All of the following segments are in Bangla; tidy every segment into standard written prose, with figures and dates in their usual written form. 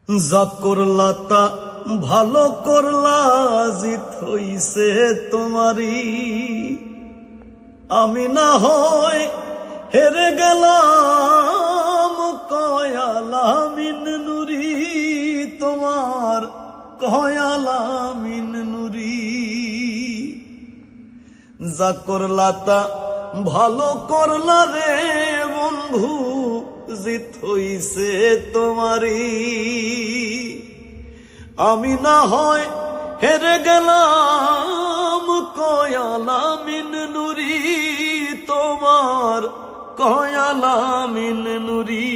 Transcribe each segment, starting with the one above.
যা করলা তা ভালো করলা, জিত হইছে তোমারই। আমি না হয় হেরে গেলাম, কয়ালামিন নুরি তোমার, কয়ালামিন নুরি। যা করলা তা ভালো করলা রে বন্ধু, জিত হইছে তোমারই। আমি না হয় হেরে গেলাম, কয়ালামিন নুরি তোমার, কয়ালামিন নুরি।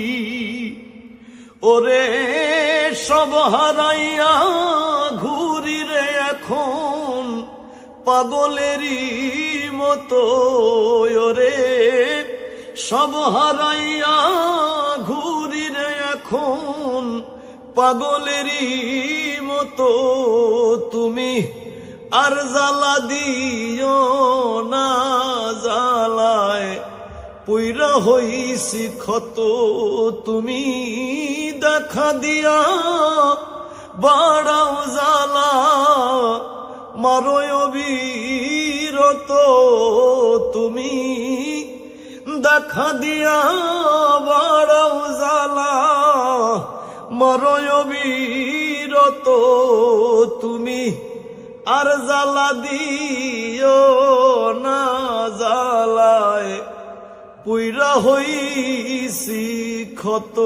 ওরে সব হারাইয়া ঘুরি রে এখন পাগলেরই মতো। ওরে সব হারাইয়া ঘুরি রে এখন পাগলেরই মতো। তুমি আর জ্বালা দিও না, জ্বালায় পুইরা হইছি ক্ষত। তুমি দেখা দিয়া বাড়াও জ্বালা, মারো অবিরত। তুমি দেখা দিয়া বাড়াও জ্বালা, মারো অবিরত। তুমি আর জ্বালা দিও না, জ্বালায় পুইরা হইছি ক্ষত।